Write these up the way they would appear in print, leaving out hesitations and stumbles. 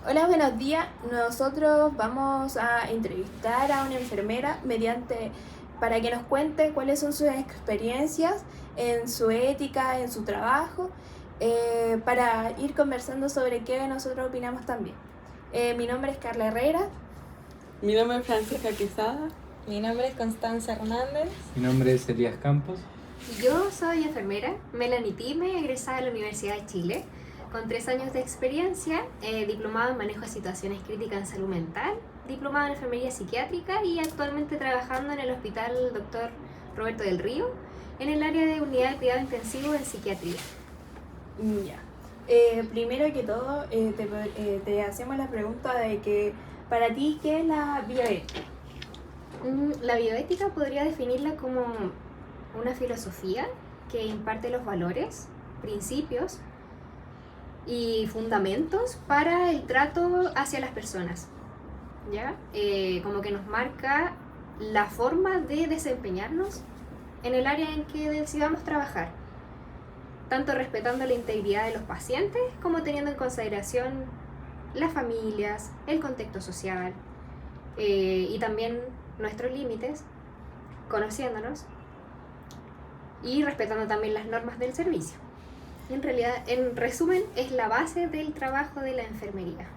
Hola, buenos días. Nosotros vamos a entrevistar a una enfermera para que nos cuente cuáles son sus experiencias en su ética, en su trabajo, para ir conversando sobre qué nosotros opinamos también. Mi nombre es Carla Herrera. Mi nombre es Francisca Quesada. Mi nombre es Constanza Hernández. Mi nombre es Elías Campos. Yo soy enfermera, Melanie Time, egresada de la Universidad de Chile, con 3 años de experiencia, diplomada en manejo de situaciones críticas en salud mental, diplomada en enfermería psiquiátrica y actualmente trabajando en el Hospital Dr. Roberto del Río, en el área de unidad de cuidado intensivo en psiquiatría. Ya. Primero que todo, te hacemos la pregunta de que, para ti, ¿qué es la bioética? La bioética podría definirla como una filosofía que imparte los valores, principios y fundamentos para el trato hacia las personas, ¿ya? Como que nos marca la forma de desempeñarnos en el área en que decidamos trabajar, tanto respetando la integridad de los pacientes como teniendo en consideración las familias, el contexto social y también nuestros límites, conociéndonos y respetando también las normas del servicio. En realidad, en resumen, es la base del trabajo de la enfermería.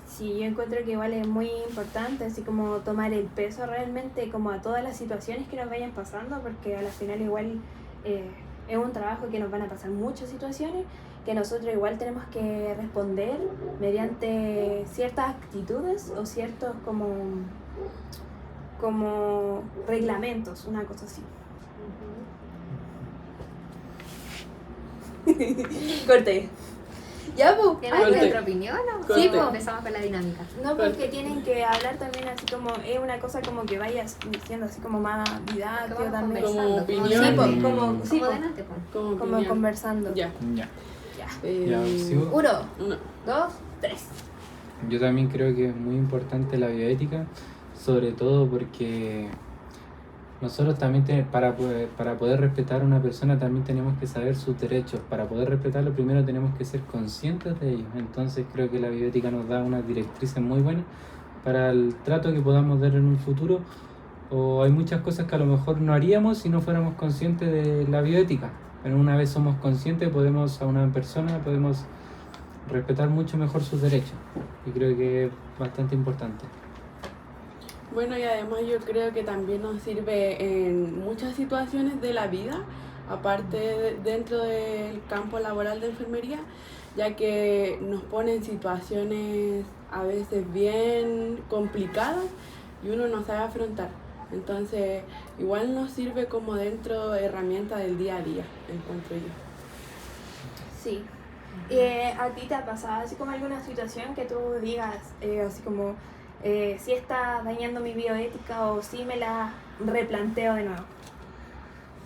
Sí, yo encuentro que igual es muy importante, así como tomar el peso realmente como a todas las situaciones que nos vayan pasando, porque a la final igual es un trabajo que nos van a pasar muchas situaciones, que nosotros igual tenemos que responder mediante ciertas actitudes o ciertos como reglamentos, una cosa así. Corte. Ya, pues. ¿Tienen Corte. otra opinión o Corte. sí, pues empezamos con la dinámica? No, porque tienen que hablar también así como, es una cosa como que vayas diciendo así como más didáctico Como también. conversando, Como opinión. Sí, pues, como, sí, Como po, delante, pues. Como como opinión. conversando. Ya. Ya. Ya. Ya, sigo. 1, Uno. 2, 3. Yo también creo que es muy importante la bioética, sobre todo porque nosotros también para poder respetar a una persona también tenemos que saber sus derechos. Para poder respetarlo primero tenemos que ser conscientes de ellos. Entonces creo que la bioética nos da unas directrices muy buenas para el trato que podamos dar en un futuro. O hay muchas cosas que a lo mejor no haríamos si no fuéramos conscientes de la bioética. Pero una vez somos conscientes podemos respetar mucho mejor sus derechos. Y creo que es bastante importante. Bueno, y además yo creo que también nos sirve en muchas situaciones de la vida, aparte dentro del campo laboral de enfermería, ya que nos pone en situaciones a veces bien complicadas y uno no sabe afrontar. Entonces, igual nos sirve como dentro de herramientas del día a día, encuentro yo. Sí. ¿A ti te ha pasado así como alguna situación que tú digas así como si está dañando mi bioética o si me la replanteo de nuevo?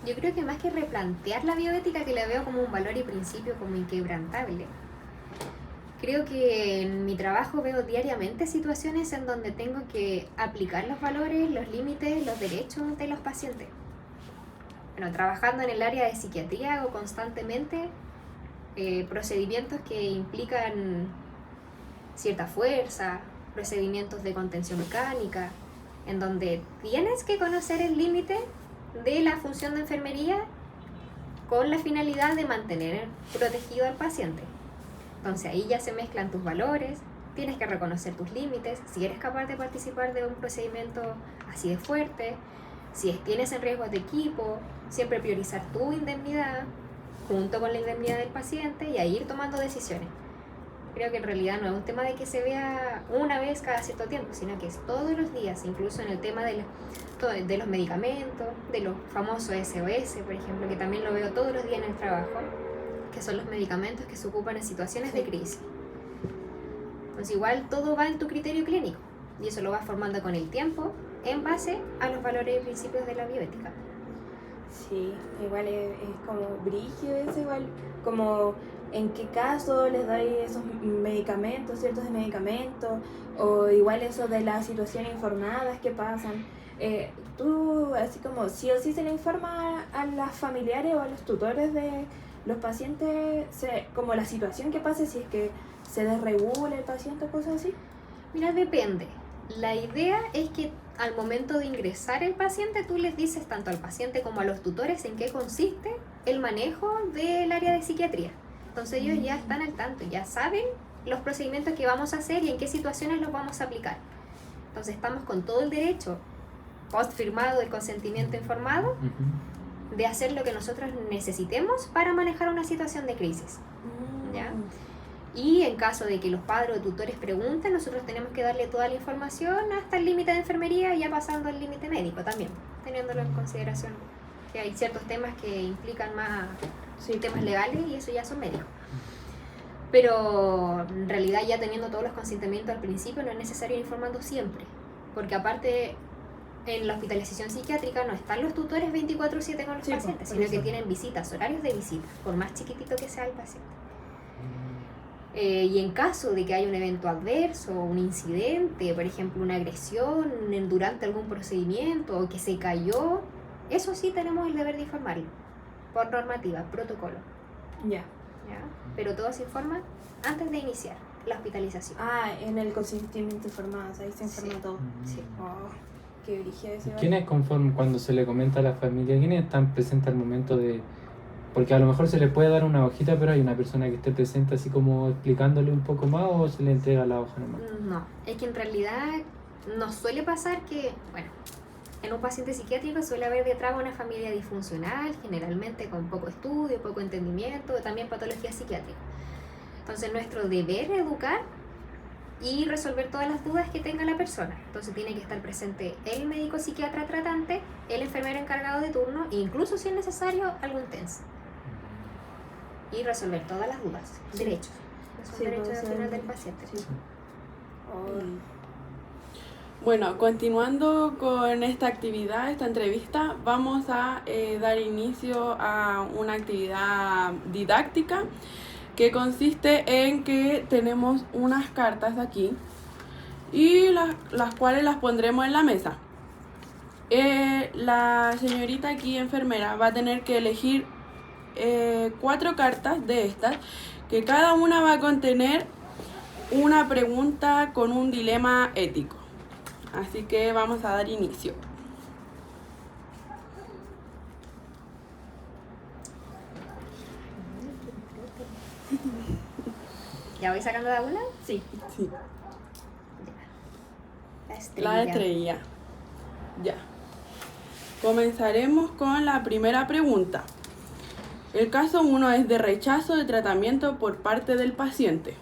Yo creo que más que replantear la bioética, que la veo como un valor y principio como inquebrantable. Creo que en mi trabajo veo diariamente situaciones en donde tengo que aplicar los valores, los límites, los derechos de los pacientes. Bueno, trabajando en el área de psiquiatría hago constantemente procedimientos que implican cierta fuerza, procedimientos de contención mecánica, en donde tienes que conocer el límite de la función de enfermería con la finalidad de mantener protegido al paciente. Entonces ahí ya se mezclan tus valores, tienes que reconocer tus límites, si eres capaz de participar de un procedimiento así de fuerte, si tienes en riesgo de equipo, siempre priorizar tu indemnidad junto con la indemnidad del paciente y ahí ir tomando decisiones. Creo que en realidad no es un tema de que se vea una vez cada cierto tiempo, sino que es todos los días, incluso en el tema de los medicamentos, de los famosos SOS, por ejemplo, que también lo veo todos los días en el trabajo, que son los medicamentos que se ocupan en situaciones de crisis. Entonces igual todo va en tu criterio clínico y eso lo vas formando con el tiempo en base a los valores y principios de la bioética. Sí, igual es como brígido eso, igual como en qué caso les doy esos medicamentos, ciertos medicamentos, o igual eso de las situaciones informadas que pasan. Tú así como sí o sí se le informa a las familiares o a los tutores los pacientes, como la situación que pase, si es que se desregula el paciente o cosas así. Mira, depende. La idea es que al momento de ingresar el paciente, tú les dices tanto al paciente como a los tutores en qué consiste el manejo del área de psiquiatría. Entonces ellos ya están al tanto, ya saben los procedimientos que vamos a hacer y en qué situaciones los vamos a aplicar. Entonces estamos con todo el derecho, post firmado el consentimiento informado, de hacer lo que nosotros necesitemos para manejar una situación de crisis. ¿Ya? Y en caso de que los padres o tutores pregunten, nosotros tenemos que darle toda la información hasta el límite de enfermería, ya pasando al límite médico también, teniéndolo en consideración que hay ciertos temas que implican más temas legales y eso ya son médicos. Pero en realidad ya teniendo todos los consentimientos al principio no es necesario ir informando siempre, porque aparte en la hospitalización psiquiátrica no están los tutores 24/7 con los pacientes, sino que tienen visitas, horarios de visita, por más chiquitito que sea el paciente. Y en caso de que haya un evento adverso, un incidente, por ejemplo una agresión durante algún procedimiento o que se cayó, eso sí tenemos el deber de informarlo, por normativa, protocolo. Ya. ¿Ya? Pero todo se informa antes de iniciar la hospitalización. En el consentimiento informado, ahí se informa todo. Sí. Oh, qué brígido ese. ¿Quiénes conforme cuando se le comenta a la familia, quiénes están presentes al momento de...? Porque a lo mejor se le puede dar una hojita, pero hay una persona que esté presente así como explicándole un poco más, o se le entrega la hoja nomás. No, es que en realidad nos suele pasar que, bueno, en un paciente psiquiátrico suele haber detrás una familia disfuncional, generalmente con poco estudio, poco entendimiento, también patología psiquiátrica. Entonces nuestro deber es educar y resolver todas las dudas que tenga la persona. Entonces tiene que estar presente el médico psiquiatra tratante, el enfermero encargado de turno, e incluso si es necesario algún TENS. Y resolver todas las dudas, derechos. Son derechos al final del paciente. Sí. Bueno, continuando con esta actividad, esta entrevista, vamos a dar inicio a una actividad didáctica que consiste en que tenemos unas cartas aquí y las cuales las pondremos en la mesa. La señorita aquí, enfermera, va a tener que elegir 4 cartas de estas, que cada una va a contener una pregunta con un dilema ético. Así que vamos a dar inicio. ¿Ya voy sacando de una? Sí. Sí. La estrella. La estrella. Ya. Comenzaremos con la primera pregunta. El caso 1 es de rechazo de tratamiento por parte del paciente.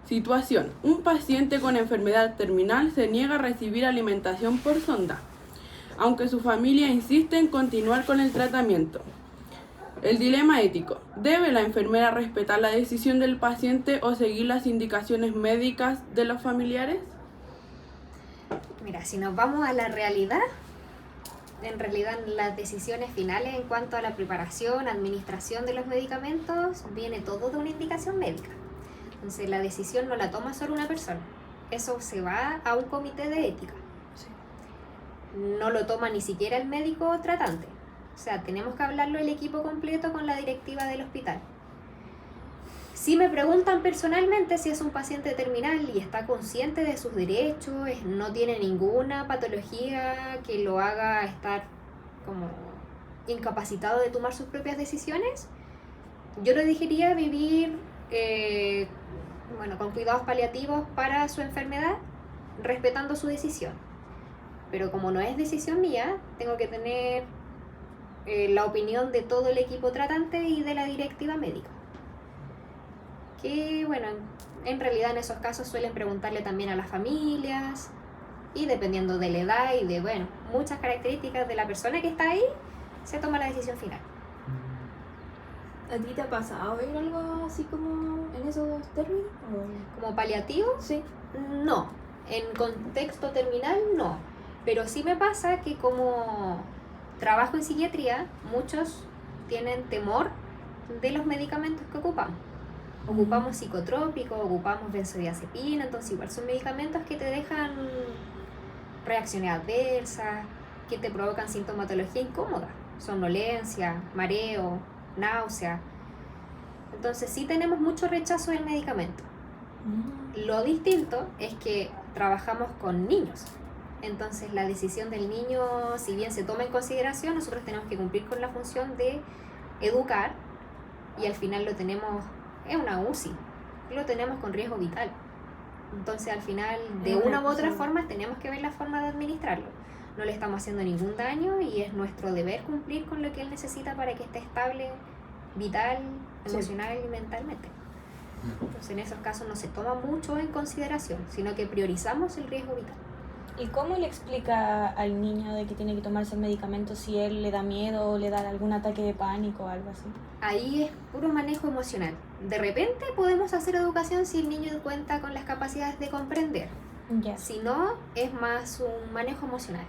Situación: un paciente con enfermedad terminal se niega a recibir alimentación por sonda, aunque su familia insiste en continuar con el tratamiento. El dilema ético: ¿debe la enfermera respetar la decisión del paciente o seguir las indicaciones médicas de los familiares? Mira, si nos vamos a la realidad, en realidad las decisiones finales en cuanto a la preparación, administración de los medicamentos, viene todo de una indicación médica. Entonces la decisión no la toma solo una persona, eso se va a un comité de ética. No lo toma ni siquiera el médico tratante. O sea, tenemos que hablarlo el equipo completo con la directiva del hospital. Si me preguntan personalmente si es un paciente terminal y está consciente de sus derechos, no tiene ninguna patología que lo haga estar como incapacitado de tomar sus propias decisiones, yo le diría vivir con cuidados paliativos para su enfermedad, respetando su decisión. Pero como no es decisión mía, tengo que tener la opinión de todo el equipo tratante y de la directiva médica. Que bueno, en realidad en esos casos suelen preguntarle también a las familias y dependiendo de la edad y de muchas características de la persona que está ahí, se toma la decisión final. ¿A ti te ha pasado ver algo así como en esos términos? ¿Como paliativo? Sí. No, en contexto terminal no, pero sí me pasa que como trabajo en psiquiatría, muchos tienen temor de los medicamentos que ocupamos. Ocupamos psicotrópicos, ocupamos benzodiazepina, entonces igual son medicamentos que te dejan reacciones adversas, que te provocan sintomatología incómoda, somnolencia, mareo, náusea. Entonces sí tenemos mucho rechazo del medicamento. Lo distinto es que trabajamos con niños. Entonces la decisión del niño, si bien se toma en consideración, nosotros tenemos que cumplir con la función de educar y al final lo tenemos, es una UCI, lo tenemos con riesgo vital. Entonces al final de una u otra forma tenemos que ver la forma de administrarlo. No le estamos haciendo ningún daño y es nuestro deber cumplir con lo que él necesita para que esté estable, vital, emocional y mentalmente. Entonces en esos casos no se toma mucho en consideración, sino que priorizamos el riesgo vital. ¿Y cómo le explica al niño de que tiene que tomarse el medicamento si él le da miedo o le da algún ataque de pánico o algo así? Ahí es puro manejo emocional. De repente podemos hacer educación si el niño cuenta con las capacidades de comprender. Ya. Si no, es más un manejo emocional.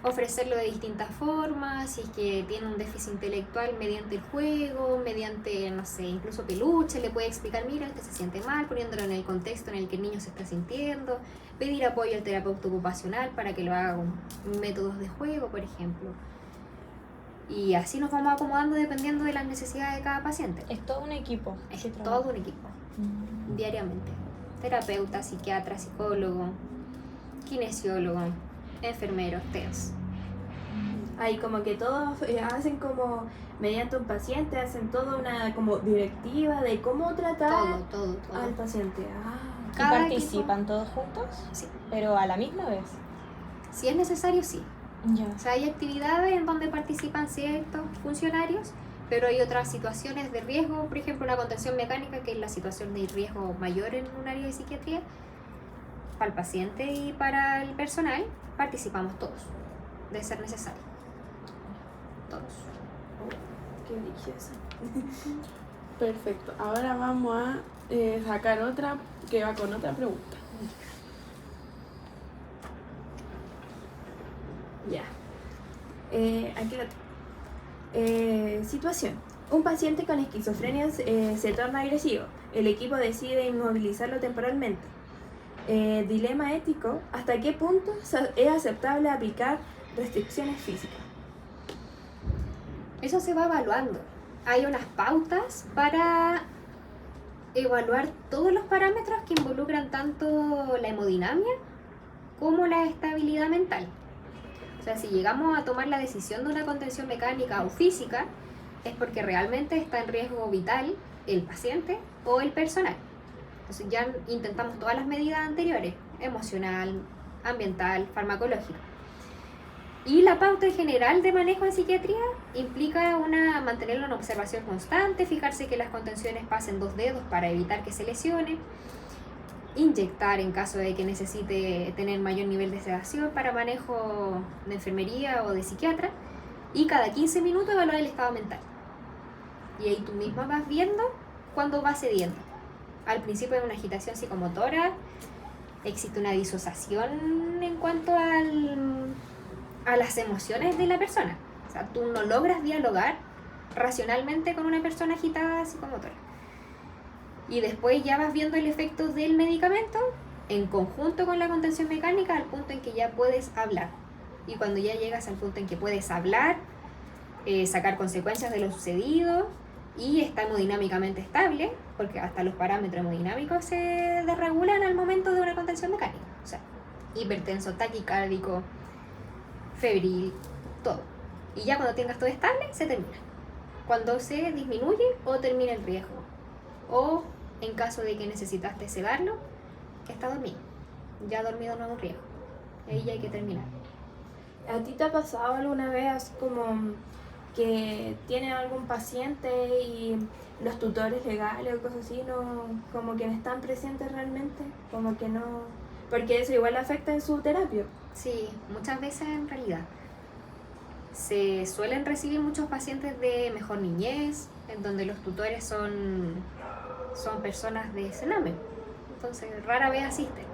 Ofrecerlo de distintas formas, si es que tiene un déficit intelectual mediante el juego, mediante, no sé, incluso peluche, le puede explicar, mira, que se siente mal, poniéndolo en el contexto en el que el niño se está sintiendo, pedir apoyo al terapeuta ocupacional para que lo haga con métodos de juego, por ejemplo. Y así nos vamos acomodando dependiendo de las necesidades de cada paciente. Es todo un equipo. Es que todo trabaja. un equipo, diariamente. Terapeuta, psiquiatra, psicólogo, kinesiólogo, enfermeros, TENS. Ahí como que todos hacen como, mediante un paciente, hacen toda una como directiva de cómo tratar Todo. al paciente. ¿Y Cada participan todos juntos? Sí. ¿Pero a la misma vez? Si es necesario, sí. Ya. O sea, hay actividades en donde participan ciertos funcionarios, pero hay otras situaciones de riesgo, por ejemplo, una contención mecánica, que es la situación de riesgo mayor en un área de psiquiatría. Para el paciente y para el personal, participamos todos, de ser necesario. Todos. Qué religiosa. Perfecto. Ahora vamos a sacar otra que va con otra pregunta. Ya. Aquí lo tengo. Situación. Un paciente con esquizofrenia se torna agresivo. El equipo decide inmovilizarlo temporalmente. Dilema ético. ¿Hasta qué punto es aceptable aplicar restricciones físicas? Eso se va evaluando. Hay unas pautas para evaluar todos los parámetros que involucran tanto la hemodinamia como la estabilidad mental. O sea, si llegamos a tomar la decisión de una contención mecánica o física, es porque realmente está en riesgo vital el paciente o el personal. Entonces ya intentamos todas las medidas anteriores, emocional, ambiental, farmacológica. Y la pauta en general de manejo en psiquiatría implica mantenerlo en observación constante, fijarse que las contenciones pasen 2 dedos para evitar que se lesione, inyectar en caso de que necesite tener mayor nivel de sedación para manejo de enfermería o de psiquiatra, y cada 15 minutos evaluar el estado mental. Y ahí tú misma vas viendo cuando va cediendo. Al principio hay una agitación psicomotora, existe una disociación en cuanto a las emociones de la persona. O sea, tú no logras dialogar racionalmente con una persona agitada psicomotora. Y después ya vas viendo el efecto del medicamento en conjunto con la contención mecánica al punto en que ya puedes hablar. Y cuando ya llegas al punto en que puedes hablar, sacar consecuencias de lo sucedido y está hemodinámicamente estable, porque hasta los parámetros hemodinámicos se desregulan al momento de una contención mecánica. O sea, hipertenso, taquicárdico, febril, todo. Y ya cuando tengas todo estable, se termina. Cuando se disminuye o termina el riesgo. O en caso de que necesitaste sedarlo, que está dormido. Ya dormido no es un riesgo. Ahí ya hay que terminar. ¿A ti te ha pasado alguna vez como que tiene algún paciente y los tutores legales o cosas así como que no están presentes realmente? Como que no... Porque eso igual afecta en su terapia. Sí, muchas veces en realidad. Se suelen recibir muchos pacientes de mejor niñez, en donde los tutores son personas de Sename. Entonces rara vez asisten.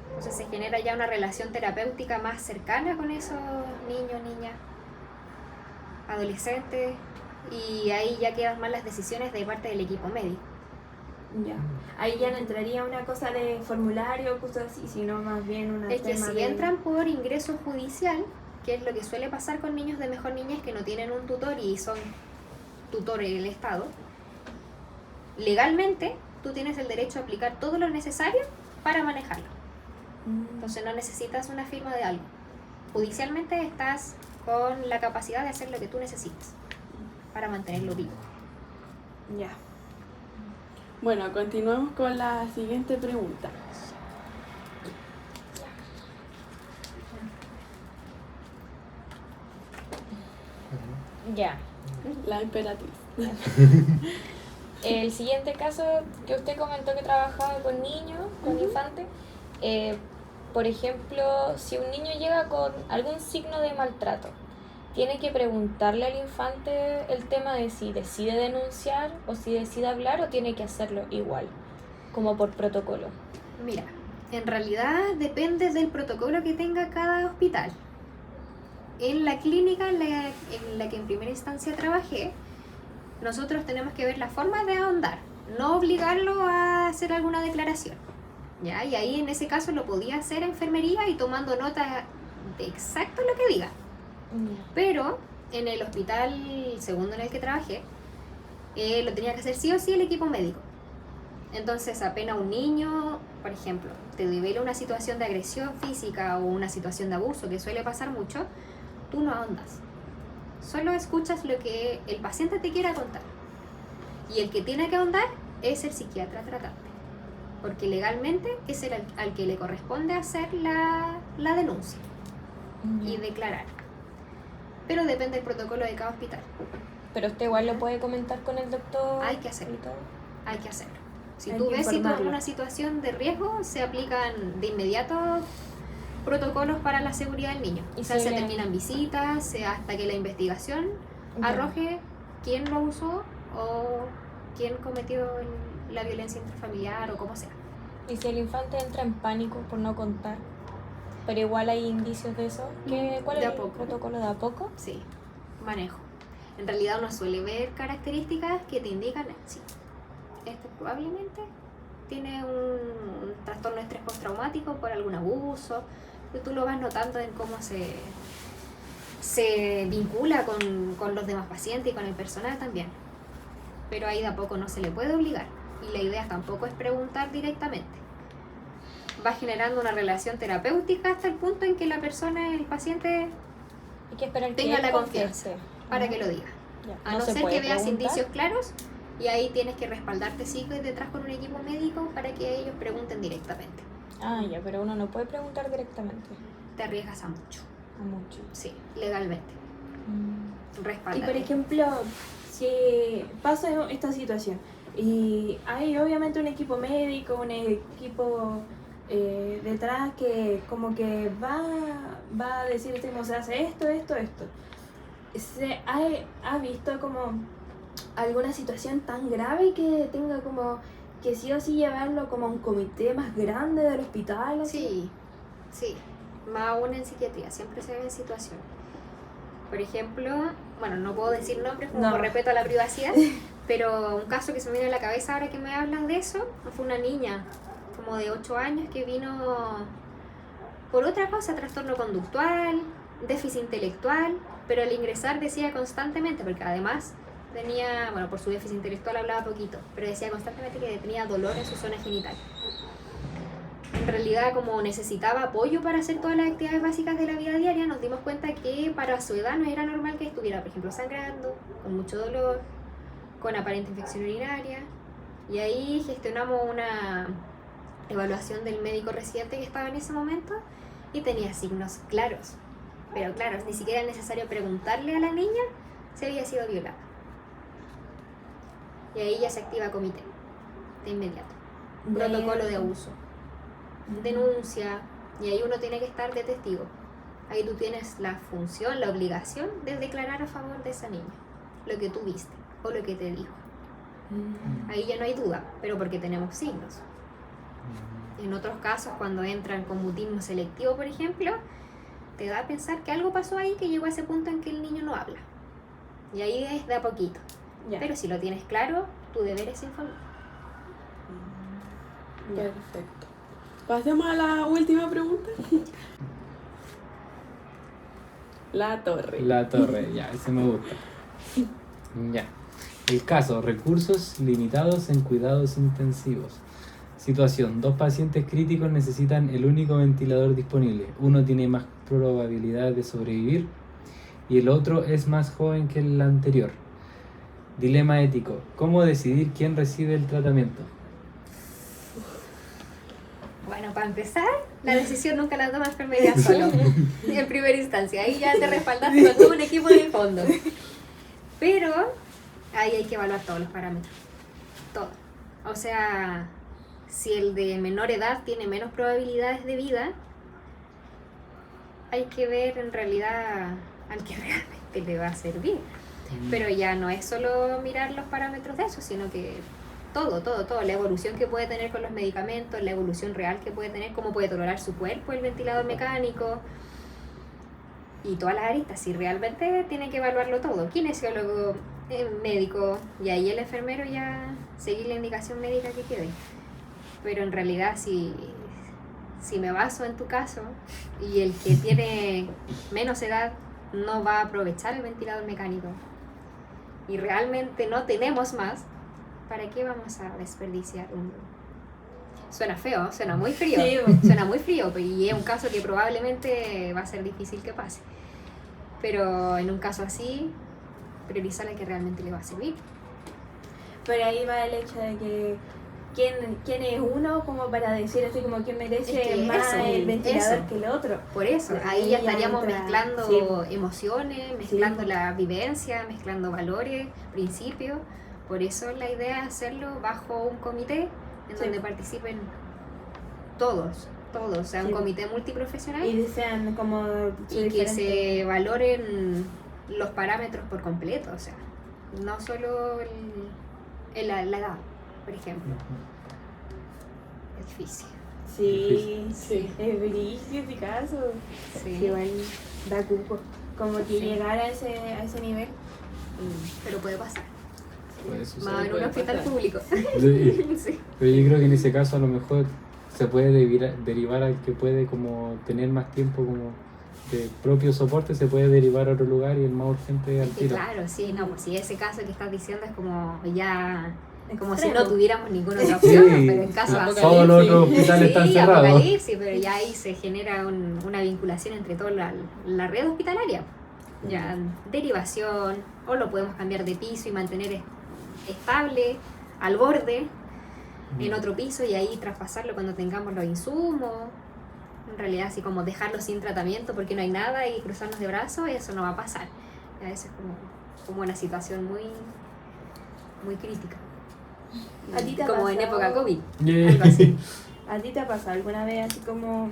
Entonces se genera ya una relación terapéutica más cercana con esos niños, niñas, adolescentes, y ahí ya quedan más las decisiones de parte del equipo médico. Ya. Ahí ya no entraría una cosa de formulario o cosas así, sino más bien una Es que tema si de... entran por ingreso judicial, que es lo que suele pasar con niños de mejor niñez que no tienen un tutor y son tutores del Estado, legalmente tú tienes el derecho a aplicar todo lo necesario para manejarlo. Entonces no necesitas una firma de algo. Judicialmente estás con la capacidad de hacer lo que tú necesites para mantenerlo vivo. Ya. Bueno, continuamos con la siguiente pregunta. Ya. La emperatriz. El siguiente caso que usted comentó que trabajaba con niños, con infantes, por ejemplo, si un niño llega con algún signo de maltrato, tiene que preguntarle al infante el tema de si decide denunciar o si decide hablar o tiene que hacerlo igual, como por protocolo. Mira, en realidad depende del protocolo que tenga cada hospital. En la clínica en la que en primera instancia trabajé, nosotros tenemos que ver la forma de ahondar, no obligarlo a hacer alguna declaración. ¿Ya? Y ahí en ese caso lo podía hacer enfermería y tomando nota de exacto lo que diga. Pero en el hospital segundo en el que trabajé, lo tenía que hacer sí o sí el equipo médico. Entonces apenas un niño, por ejemplo, te revela una situación de agresión física o una situación de abuso, que suele pasar mucho, tú no ahondas. Solo escuchas lo que el paciente te quiera contar. Y el que tiene que ahondar es el psiquiatra tratante. Porque legalmente es el al que le corresponde hacer la denuncia y declarar. Pero depende del protocolo de cada hospital. Pero usted igual lo puede comentar con el doctor. Hay que hacerlo. y todo. Hay que hacerlo. Si Hay tú que ves informarlo. una situación de riesgo, se aplican de inmediato protocolos para la seguridad del niño. Y O sea, si se le- terminan visitas hasta que la investigación Ya. arroje quién lo usó o quién cometió la violencia intrafamiliar o como sea. Y si el infante entra en pánico por no contar, pero igual hay indicios de eso, ¿cuál De es a el poco. protocolo de a poco? Sí, manejo. En realidad uno suele ver características que te indican, sí, este probablemente tiene un trastorno de estrés postraumático por algún abuso, y tú lo vas notando en cómo se vincula con los demás pacientes y con el personal también. Pero ahí de a poco no se le puede obligar, y la idea tampoco es preguntar directamente. Va generando una relación terapéutica hasta el punto en que la persona, el paciente, Hay que esperar Tenga que él la confiese. para Ajá. que lo diga. Ya. A no se ser puede que veas preguntar. indicios claros, y ahí tienes que respaldarte sí detrás con un equipo médico para que ellos pregunten directamente. Ah, ya, pero uno no puede preguntar directamente. Te arriesgas a mucho, A mucho. sí, legalmente. Y Respáldate. por ejemplo, si pasa esta situación y hay obviamente un equipo médico, un equipo detrás que como que va a decirte cómo se hace esto. ¿Ha visto como alguna situación tan grave que tenga como que sí o sí llevarlo como a un comité más grande del hospital? así? Sí, más aún en psiquiatría, siempre se ven situaciones. Por ejemplo, bueno, no puedo decir nombres como No. por respeto a la privacidad, pero un caso que se me viene a la cabeza ahora que me hablan de eso, fue una niña como de 8 años que vino por otra cosa, trastorno conductual, déficit intelectual, pero al ingresar decía constantemente, porque además tenía, bueno, por su déficit intelectual hablaba poquito, pero decía constantemente que tenía dolor en su zona genital. En realidad, como necesitaba apoyo para hacer todas las actividades básicas de la vida diaria, nos dimos cuenta que para su edad no era normal que estuviera, por ejemplo, sangrando, con mucho dolor, con aparente infección urinaria, y ahí gestionamos una evaluación del médico residente que estaba en ese momento y tenía signos claros, pero claros, ni siquiera era necesario preguntarle a la niña si había sido violada. Y ahí ya se activa comité, de inmediato. Y ahí Protocolo es- de abuso, denuncia, y ahí uno tiene que estar de testigo. Ahí tú tienes la función, la obligación de declarar a favor de esa niña, lo que tú viste o lo que te dijo. Ahí ya no hay duda, pero porque tenemos signos. En otros casos, cuando entran con mutismo selectivo, por ejemplo, te da a pensar que algo pasó ahí que llegó a ese punto en que el niño no habla. Y ahí es de a poquito. Ya. Pero si lo tienes claro, tu deber es informar. Perfecto. Pasemos a la última pregunta. La torre. La torre, ya, ese me gusta. Ya. El caso, recursos limitados en cuidados intensivos. Situación, 2 pacientes críticos necesitan el único ventilador disponible. Uno tiene más probabilidad de sobrevivir y el otro es más joven que el anterior. Dilema ético, ¿cómo decidir quién recibe el tratamiento? Bueno, para empezar, la decisión nunca la toma enfermería solo, en primera instancia. Ahí ya te respaldaste con todo un equipo de fondo. Pero ahí hay que evaluar todos los parámetros. Todo. O sea, si el de menor edad tiene menos probabilidades de vida, hay que ver en realidad al que realmente le va a servir. Pero ya no es solo mirar los parámetros de eso, sino que todo, la evolución que puede tener con los medicamentos, la evolución real que puede tener, cómo puede tolerar su cuerpo el ventilador mecánico y todas las aristas. Si realmente tiene que evaluarlo todo, kinesiólogo, médico, y ahí el enfermero ya seguir la indicación médica que quede. Pero en realidad si me baso en tu caso y el que tiene menos edad no va a aprovechar el ventilador mecánico y realmente no tenemos más, ¿para qué vamos a desperdiciar un...? Suena feo, suena muy frío, suena muy frío, y es un caso que probablemente va a ser difícil que pase. Pero en un caso así, priorizar al que realmente le va a servir. Pero ahí va el hecho de que quién es uno como para decir así como quién merece Es que más eso, el ventilador eso. que el otro. Por eso, Pues ahí ya ahí ya estaríamos entra- mezclando emociones, mezclando Sí. la vivencia, mezclando valores, principios. Por eso la idea es hacerlo bajo un comité en Sí. donde participen todos, o sea, un Sí. comité multiprofesional Y sean como su y que se diferente- valoren los parámetros por completo, o sea, no solo la edad, por ejemplo. Es difícil. Sí, Sí. es brillo ese caso. Sí. Sí, igual da cupo. Como que llegar a ese nivel. Pero puede pasar. Puede suceder. Más en un puede hospital pasar. público. Sí. Sí. Pero yo creo que en ese caso a lo mejor se puede derivar al que puede como tener más tiempo como de propio soporte, se puede derivar a otro lugar y el más urgente al Es que tiro. claro, sí, no, pues si ese caso que estás diciendo es como ya, como si Extremo. no tuviéramos ninguna otra Sí, opción, pero en caso Apocalipsis. así, todos los otros hospitales están sí, cerrados. apocalipsis, pero ya ahí se genera una vinculación entre toda la red hospitalaria. Ya, derivación, o lo podemos cambiar de piso y mantener estable, al borde, en otro piso y ahí traspasarlo cuando tengamos los insumos. En realidad, así como dejarlo sin tratamiento porque no hay nada y cruzarnos de brazos, eso no va a pasar. Ya, eso es como una situación muy, muy crítica. ¿A ti te ha Como en pasado? época COVID, Yeah. algo así. ¿A ti te ha pasado alguna vez así como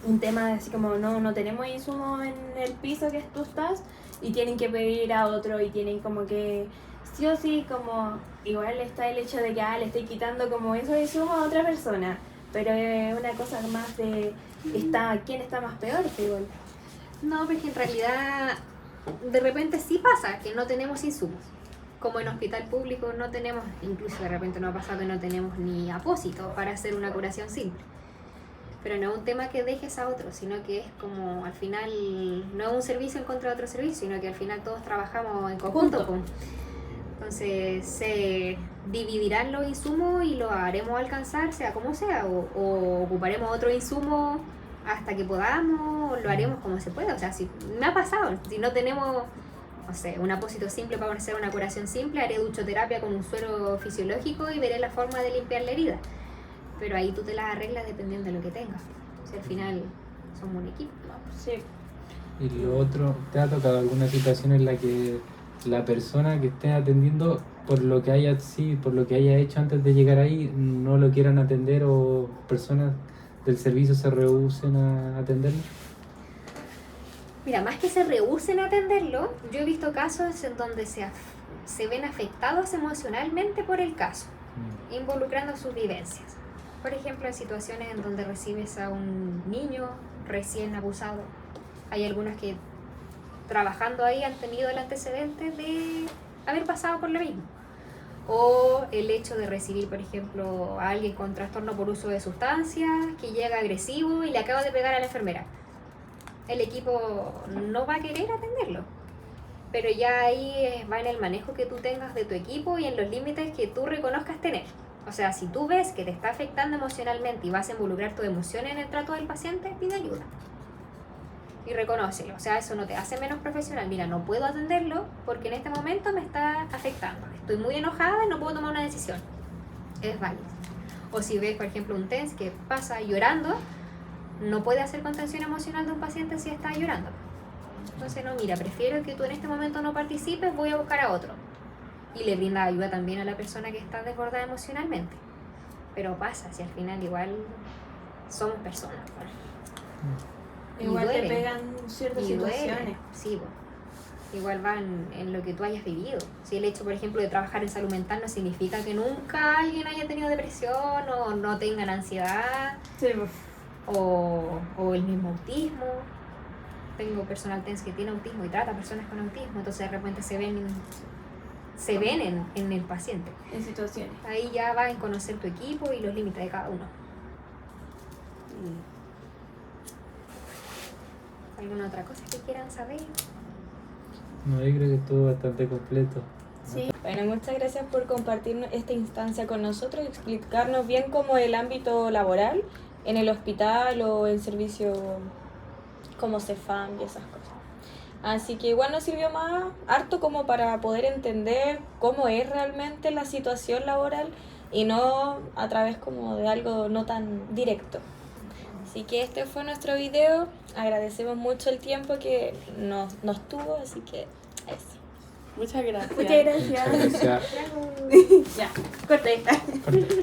un tema de así como no tenemos insumos en el piso que tú estás y tienen que pedir a otro y tienen como que sí o sí como igual está el hecho de que le estoy quitando como esos insumos a otra persona, pero es una cosa más de quién está más peor que igual. No, porque en realidad de repente sí pasa que no tenemos insumos. Como en hospital público no tenemos, incluso de repente nos ha pasado que no tenemos ni apósito para hacer una curación simple. Pero no es un tema que dejes a otro, sino que es como al final, no es un servicio en contra de otro servicio, sino que al final todos trabajamos en conjunto. Pues. Entonces se dividirán los insumos y los haremos alcanzar, sea como sea, o ocuparemos otro insumo hasta que podamos, o lo haremos como se pueda. O sea, si me ha pasado, si no tenemos, no sé, un apósito simple para hacer una curación simple, haré duchoterapia con un suero fisiológico y veré la forma de limpiar la herida. Pero ahí tú te las arreglas dependiendo de lo que tengas. O sea, al final somos un equipo. Sí. Y lo otro, ¿te ha tocado alguna situación en la que la persona que esté atendiendo, por lo que haya hecho antes de llegar ahí, no lo quieran atender o personas del servicio se rehúsen a atenderlo? Mira, más que se rehúsen a atenderlo, yo he visto casos en donde se ven afectados emocionalmente por el caso, involucrando sus vivencias. Por ejemplo, en situaciones en donde recibes a un niño recién abusado. Hay algunos que trabajando ahí han tenido el antecedente de haber pasado por lo mismo. O el hecho de recibir, por ejemplo, a alguien con trastorno por uso de sustancias que llega agresivo y le acaba de pegar a la enfermera. El equipo no va a querer atenderlo. pero ya ahí va en el manejo que tú tengas de tu equipo y en los límites que tú reconozcas tener. O sea, si tú ves que te está afectando emocionalmente y vas a involucrar tu emoción en el trato del paciente, pide ayuda. Y reconócelo. O sea, eso no te hace menos profesional. Mira, no puedo atenderlo porque en este momento me está afectando. Estoy muy enojada y no puedo tomar una decisión. Es válido. O si ves, por ejemplo, un TENS que pasa llorando, no puede hacer contención emocional de un paciente si está llorando. Entonces, no, mira, prefiero que tú en este momento no participes, voy a buscar a otro. Y le brinda ayuda también a la persona que está desbordada emocionalmente. Pero pasa, si al final igual somos personas. ¿no? Igual te duele. pegan ciertas Y duele. situaciones. Sí, igual va en lo que tú hayas vivido. Si el hecho, por ejemplo, de trabajar en salud mental no significa que nunca alguien haya tenido depresión o no tengan ansiedad Sí, pues. o el mismo autismo. Tengo personal TENS que tiene autismo y trata a personas con autismo, entonces de repente se ven en el paciente. En situaciones. Ahí ya va en conocer tu equipo y los límites de cada uno. ¿Alguna otra cosa que quieran saber? No, yo creo que estuvo bastante completo. Sí. Bueno, muchas gracias por compartir esta instancia con nosotros y explicarnos bien cómo el ámbito laboral en el hospital o en servicio como Cefam y esas cosas. Así que igual nos sirvió más harto como para poder entender cómo es realmente la situación laboral y no a través como de algo no tan directo. Así que este fue nuestro video. Agradecemos mucho el tiempo que nos tuvo, así que eso. Muchas gracias. Muchas gracias. Muchas gracias. Ya, corta esta. Corta.